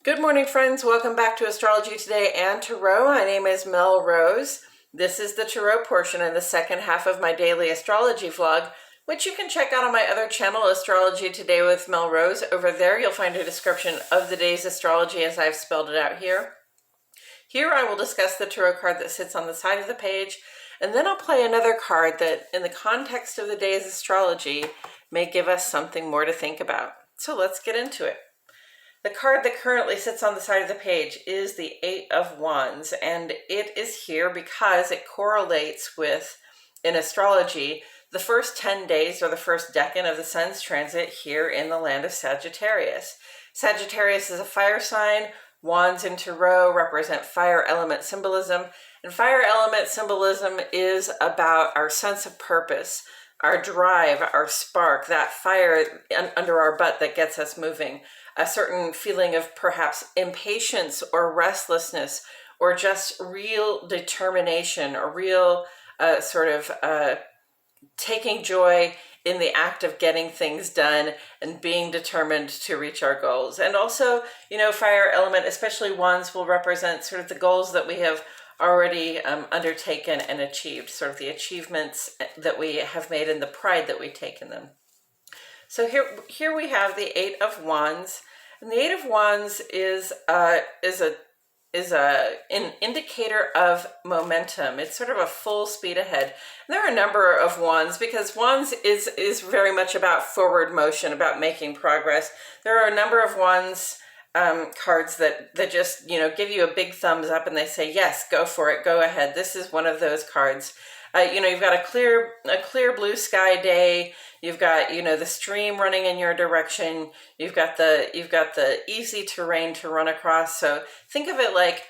Good morning, friends. Welcome back to Astrology Today and Tarot. My name is Mel Rose. This is the Tarot portion and the second half of my daily astrology vlog, which you can check out on my other channel, Astrology Today with Mel Rose. Over there, you'll find a description of the day's astrology as I've spelled it out here. Here, I will discuss the tarot card that sits on the side of the page, and then I'll play another card that, in the context of the day's astrology, may give us something more to think about. So let's get into it. The card that currently sits on the side of the page is the Eight of Wands, and it is here because it correlates with, in astrology, the first 10 days or the first decan of the sun's transit here in the land of Sagittarius. Sagittarius is a fire sign. Wands in Tarot represent fire element symbolism, and fire element symbolism is about our sense of purpose, our drive, our spark, that fire under our butt that gets us moving. A certain feeling of perhaps impatience or restlessness or just real determination or real taking joy in the act of getting things done and being determined to reach our goals. And also, fire element, especially wands, will represent sort of the goals that we have already undertaken and achieved, sort of the achievements that we have made and the pride that we take in them. So here we have the Eight of Wands, and the Eight of Wands is an indicator of momentum. It's sort of a full speed ahead. And there are a number of wands because wands is very much about forward motion, about making progress. There are a number of wands cards that just give you a big thumbs up and they say, yes, go for it, go ahead. This is one of those cards. You've got a clear blue sky day. You've got the stream running in your direction. You've got the easy terrain to run across. So think of it like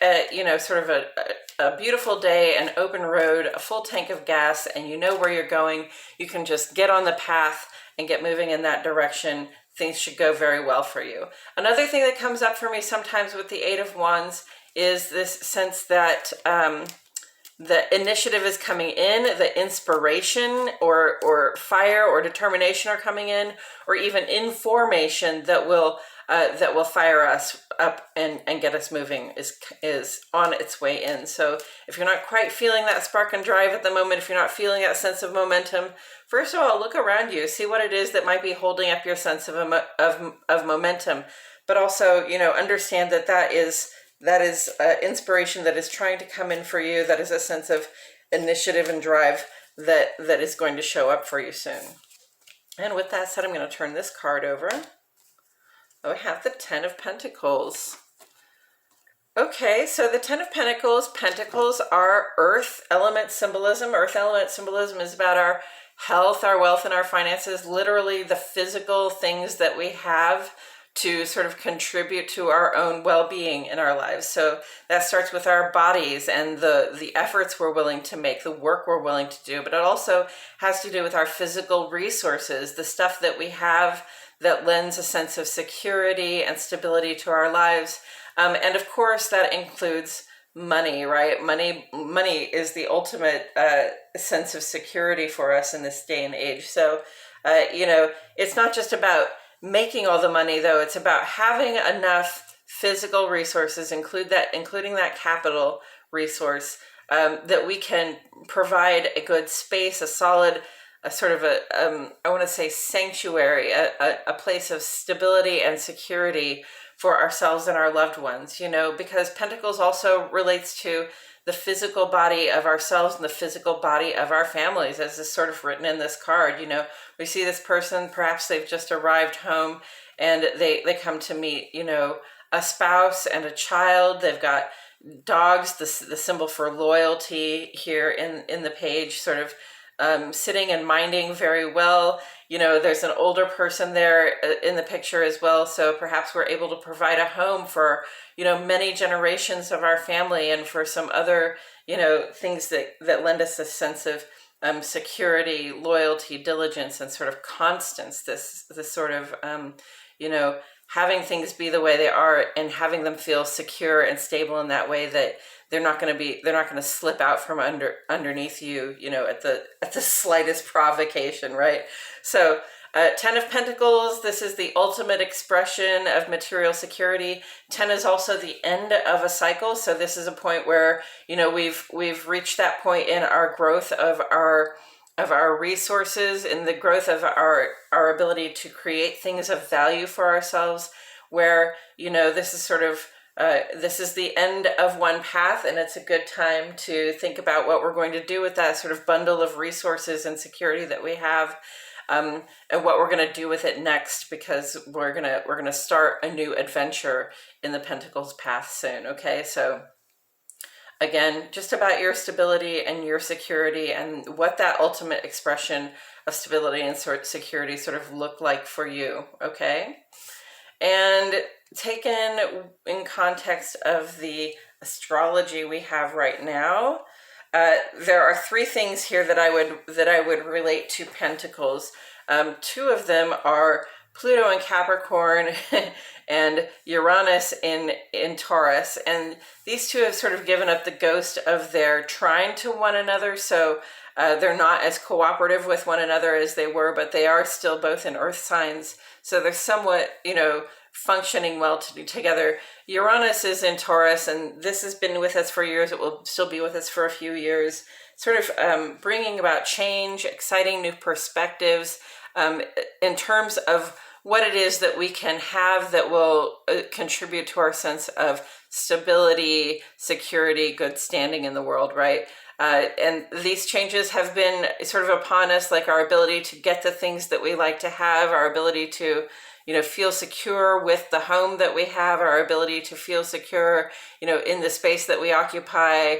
sort of a beautiful day, an open road, a full tank of gas, and you know where you're going. You can just get on the path and get moving in that direction. Things should go very well for you. Another thing that comes up for me sometimes with the Eight of Wands is this sense that the initiative is coming in, the inspiration or fire or determination are coming in, or even information that will fire us up and get us moving is on its way in. So if you're not quite feeling that spark and drive at the moment, if you're not feeling that sense of momentum, first of all, look around you, see what it is that might be holding up your sense of momentum, but also understand that is inspiration that is trying to come in for you. That is a sense of initiative and drive that is going to show up for you soon. And with that said, I'm going to turn this card over. Oh, I have the Ten of Pentacles. Okay, so the Ten of Pentacles are earth element symbolism. Earth element symbolism is about our health, our wealth, and our finances, literally the physical things that we have to sort of contribute to our own well-being in our lives. So that starts with our bodies and the efforts we're willing to make, the work we're willing to do, but it also has to do with our physical resources, the stuff that we have that lends a sense of security and stability to our lives. And of course, that includes money, right? Money is the ultimate sense of security for us in this day and age. So, it's not just about making all the money, though. It's about having enough physical resources, including that capital resource, that we can provide a good space, a solid, I want to say sanctuary, a place of stability and security for ourselves and our loved ones, because Pentacles also relates to the physical body of ourselves and the physical body of our families, as is sort of written in this card. We see this person, perhaps they've just arrived home and they come to meet, a spouse and a child. They've got dogs, the symbol for loyalty here in the page, sort of sitting and minding very well. There's an older person there in the picture as well. So perhaps we're able to provide a home for, many generations of our family and for some other, things that lend us a sense of security, loyalty, diligence, and sort of constance. This sort of, having things be the way they are and having them feel secure and stable in that way that they're not going to slip out from underneath you, at the slightest provocation, right? So Ten of Pentacles, this is the ultimate expression of material security. 10 is also the end of a cycle. So this is a point where, we've reached that point in our growth of our resources, in the growth of our ability to create things of value for ourselves, where, this is sort of this is the end of one path, and it's a good time to think about what we're going to do with that sort of bundle of resources and security that we have, and what we're going to do with it next, because we're gonna start a new adventure in the Pentacles path soon. Okay, so again, just about your stability and your security, and what that ultimate expression of stability and security sort of look like for you. Okay. And taken in context of the astrology we have right now, there are three things here that I would relate to Pentacles. Two of them are Pluto in Capricorn and Uranus in Taurus, and these two have sort of given up the ghost of their trine to one another. So they're not as cooperative with one another as they were, but they are still both in earth signs. So they're somewhat, functioning well together. Uranus is in Taurus, and this has been with us for years. It will still be with us for a few years, sort of bringing about change, exciting new perspectives in terms of what it is that we can have that will contribute to our sense of stability, security, good standing in the world, right? And these changes have been sort of upon us, like our ability to get the things that we like to have, our ability to, feel secure with the home that we have, our ability to feel secure, in the space that we occupy,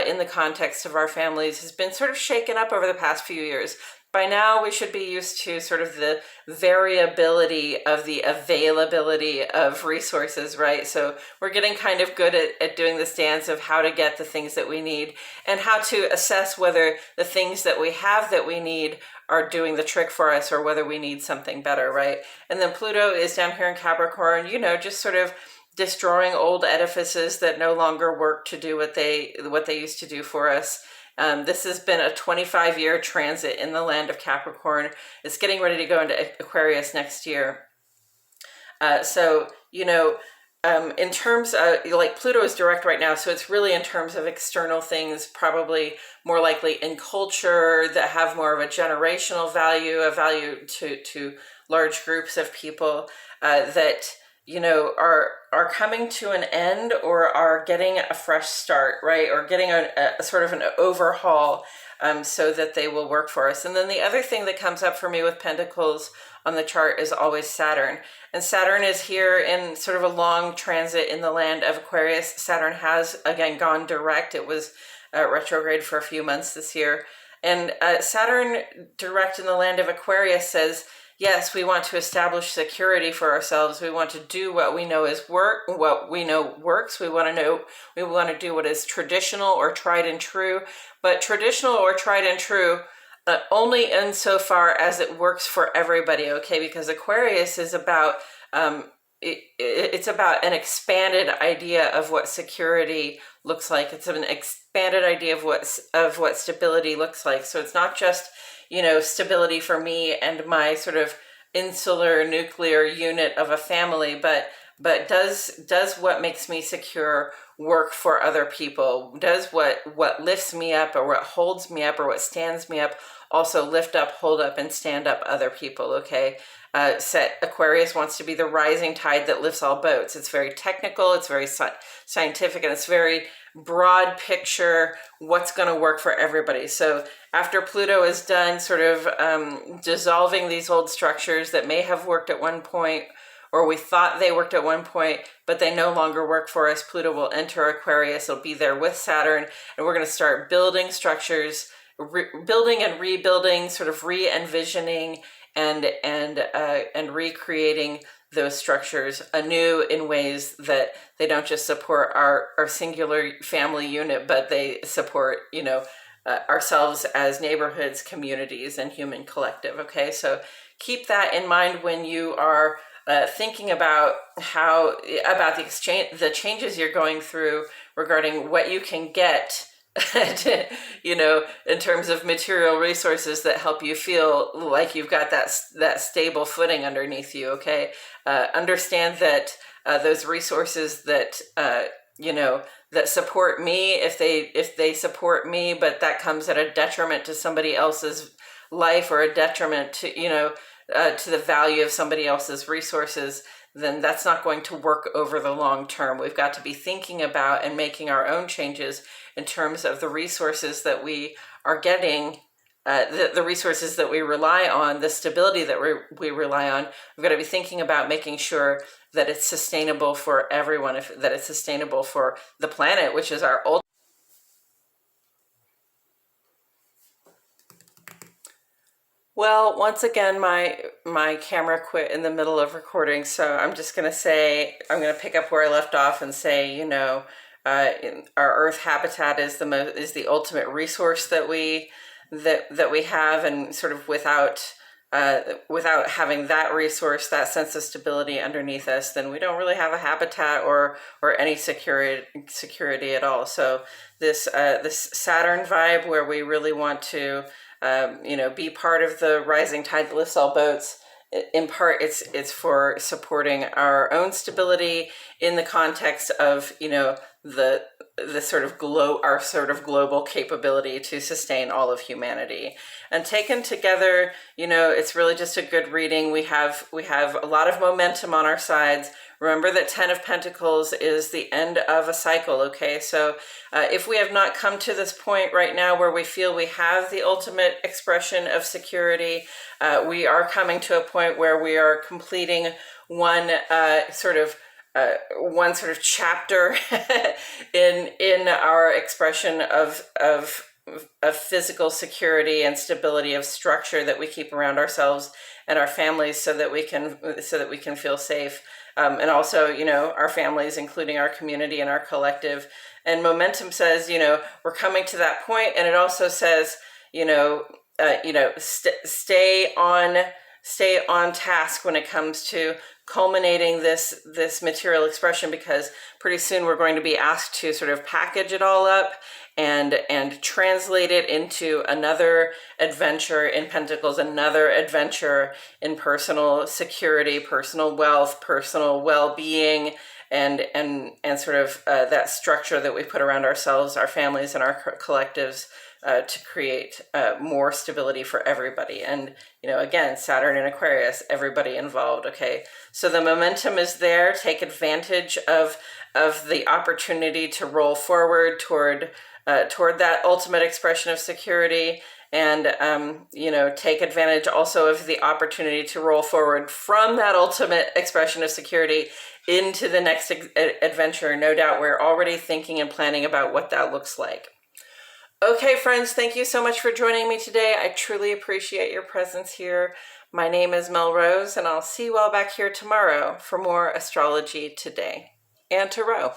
in the context of our families, has been sort of shaken up over the past few years. By now, we should be used to sort of the variability of the availability of resources, right? So we're getting kind of good at doing this dance of how to get the things that we need, and how to assess whether the things that we have that we need are doing the trick for us, or whether we need something better, right? And then Pluto is down here in Capricorn, just sort of destroying old edifices that no longer work to do what they used to do for us. This has been a 25-year transit in the land of Capricorn. It's getting ready to go into Aquarius next year. In terms of, like, Pluto is direct right now, so it's really in terms of external things, probably more likely in culture that have more of a generational value, a value to large groups of people that are coming to an end, or are getting a fresh start, right? Or getting a sort of an overhaul, so that they will work for us. And then the other thing that comes up for me with Pentacles on the chart is always Saturn. And Saturn is here in sort of a long transit in the land of Aquarius. Saturn has, again, gone direct. It was retrograde for a few months this year. And Saturn direct in the land of Aquarius says, yes, we want to establish security for ourselves. We want to do what we know is what we know works. We want to do what is traditional or tried and true. But traditional or tried and true only insofar as it works for everybody, okay? Because Aquarius is about it's about an expanded idea of what security looks like. It's an expanded idea of what stability looks like. So it's not just stability for me and my sort of insular nuclear unit of a family, but does what makes me secure work for other people? Does what lifts me up, or what holds me up, or what stands me up also lift up, hold up, and stand up other people? Okay. Aquarius wants to be the rising tide that lifts all boats. It's very technical, it's very scientific, and it's very broad picture what's going to work for everybody. So after Pluto is done sort of dissolving these old structures that may have worked at one point, or we thought they worked at one point, but they no longer work for us, Pluto will enter Aquarius. It'll be there with Saturn, and we're going to start building structures, building and rebuilding, sort of re-envisioning and recreating those structures anew in ways that they don't just support our singular family unit, but they support, ourselves as neighborhoods, communities, and human collective. Okay, so keep that in mind when you are thinking about the changes you're going through regarding what you can get you know, in terms of material resources that help you feel like you've got that stable footing underneath you. Okay, understand that those resources that you know, that support me, if they support me, but that comes at a detriment to somebody else's life, or a detriment to, you know, to the value of somebody else's resources, then that's not going to work over the long term. We've got to be thinking about and making our own changes in terms of the resources that we are getting, the resources that we rely on, the stability that we rely on. We've got to be thinking about making sure that it's sustainable for everyone, that it's sustainable for the planet, which is our ultimate. Well, once again, my camera quit in the middle of recording, so I'm just going to say, I'm going to pick up where I left off and say, you know, our Earth habitat is the ultimate resource that we have, and sort of without having that resource, that sense of stability underneath us, then we don't really have a habitat or any security at all. So this Saturn vibe, where we really want to you know, be part of the rising tide that lifts all boats. In part, it's for supporting our own stability in the context of, you know, the sort of our sort of global capability to sustain all of humanity. And taken together, you know, it's really just a good reading. We have a lot of momentum on our sides. Remember that 10 of Pentacles is the end of a cycle, okay? So if we have not come to this point right now where we feel we have the ultimate expression of security, we are coming to a point where we are completing one sort of chapter in our expression of physical security and stability, of structure that we keep around ourselves and our families, so that we can feel safe. And also, you know, our families, including our community and our collective. And momentum says, you know, we're coming to that point, and it also says, you know, stay on task when it comes to culminating this material expression, because pretty soon we're going to be asked to sort of package it all up and translate it into another adventure in Pentacles, another adventure in personal security, personal wealth, personal well-being, and sort of that structure that we put around ourselves, our families, and our collectives, to create more stability for everybody. And, you know, again, Saturn in Aquarius, everybody involved. Okay, so the momentum is there. Take advantage of the opportunity to roll forward toward that ultimate expression of security, and you know, take advantage also of the opportunity to roll forward from that ultimate expression of security into the next adventure. No doubt we're already thinking and planning about what that looks like. Okay, friends, thank you so much for joining me today. I truly appreciate your presence here. My name is Mel Rose, and I'll see you all back here tomorrow for more Astrology Today and Tarot.